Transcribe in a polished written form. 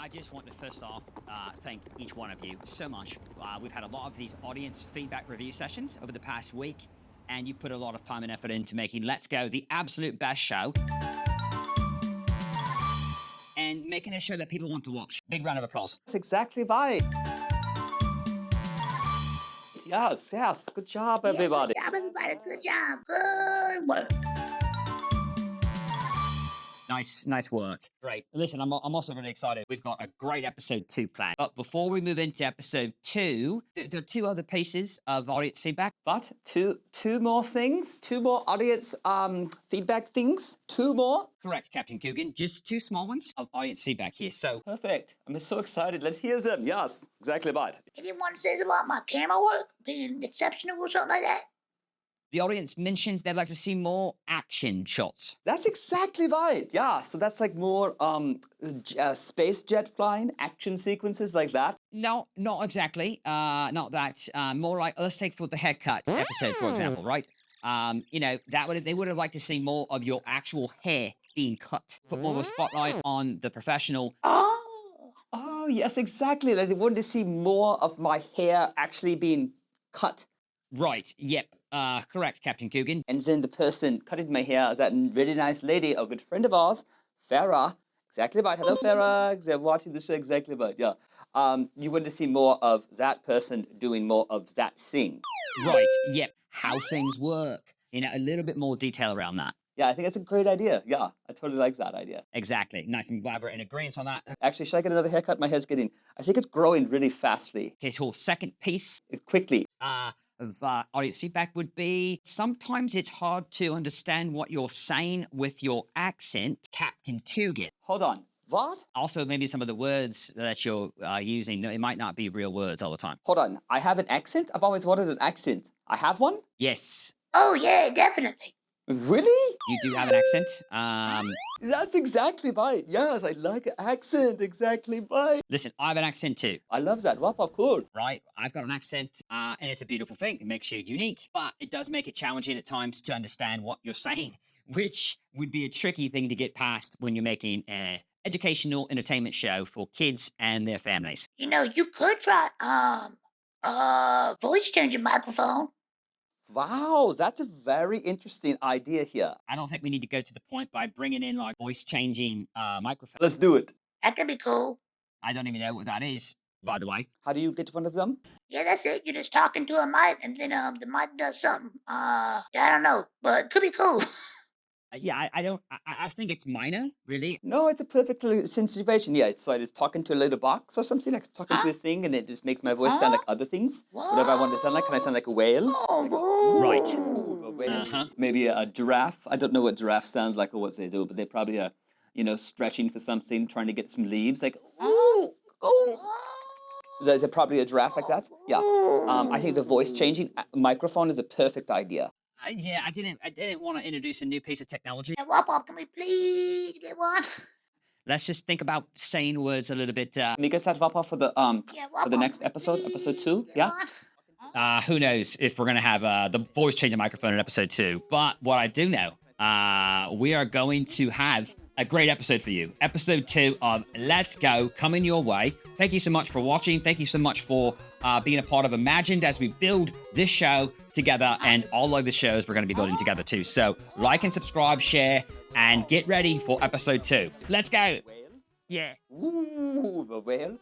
I just want to first off thank each one of you so much. We've had a lot of these audience feedback review sessions over the past week, and you put a lot of time and effort into making Let's Go the absolute best show and making a show that people want to watch. Big round of applause. That's exactly right. Yes. Good job, everybody. Good job, everybody. Good job. Good work. Nice work. Great. Listen, I'm also really excited. We've got a great episode 2 planned. But before we move into episode 2, there are 2 other pieces of audience feedback. But two more things, 2 more audience feedback things, 2 more. Correct, Captain Coogan. Just 2 small ones of audience feedback here. So Perfect. I'm so excited. Let's hear them. Yes, exactly right. Anyone says about my camera work being exceptional or something like that? the audience mentions they'd like to see more action shots. That's exactly right. Yeah, so that's like more space jet flying, action sequences like that. No, not exactly. Not that. More like, let's take for the haircut episode, for example, right? You know, they would have liked to see more of your actual hair being cut. Put more of a spotlight on the professional. Oh, yes, exactly. Like they wanted to see more of my hair actually being cut. Right, yep. Correct, Captain Coogan. And then the person cutting my hair is that really nice lady, a good friend of ours, Farah. Exactly right. Hello, Farah. They're watching the show. Exactly right. Yeah. You want to see more of that person doing more of that thing. Right. Yep. How things work. You know, a little bit more detail around that. Yeah, I think that's a great idea. Yeah, I totally like that idea. Exactly. Nice and glad we're in agreement on that. Actually, should I get another haircut? My hair's getting, I think it's growing really fastly. Okay, so second piece. Quickly. Of audience feedback would be sometimes it's hard to understand what you're saying with your accent, Captain Coogan. Hold on. What? Also, maybe some of the words that you're using, it might not be real words all the time. Hold on. I have an accent? I've always wanted an accent. I have one? Yes. Oh, yeah, definitely. Really? You do have an accent. That's exactly right. Yes, I like an accent. Exactly right. Listen, I have an accent too. I love that. WopWop, cool. Right? I've got an accent, and it's a beautiful thing. It makes you unique, but it does make it challenging at times to understand what you're saying, which would be a tricky thing to get past when you're making an educational entertainment show for kids and their families. You know, you could try, voice changing microphone. Wow, that's a very interesting idea here. I don't think we need to go to the point by bringing in like voice changing microphones. Let's do it. That could be cool. I don't even know what that is, by the way. How do you get one of them? Yeah, that's it. You're just talking to a mic, and then the mic does something. Yeah, I don't know, but it could be cool. Yeah, I think it's minor, really. No, it's a perfect situation. Yeah, so I just talking to a little box or something, like talking to this thing, and it just makes my voice sound like other things. Whatever I want to sound like. Can I sound like a whale? Right. Ooh, a whale. Maybe a giraffe. I don't know what giraffe sounds like or what they do, but they probably are, you know, stretching for something, trying to get some leaves. Like, ooh. There's probably a giraffe like that. Yeah. I think the voice changing microphone is a perfect idea. Yeah, I didn't want to introduce a new piece of technology. Yeah, WopWop, can we please get one? Let's just think about saying words a little bit. Can we get that WopWop for the next episode, episode 2? Yeah. Who knows if we're gonna have the voice changer microphone in episode 2? But what I do know, we are going to have a great episode for you. Episode 2 of Let's Go coming your way. Thank you so much for watching. Thank you so much for being a part of Imagined as we build this show together and all of the shows we're going to be building together too. So like and subscribe, share, and get ready for episode 2. Let's go. Yeah. Ooh, the whale.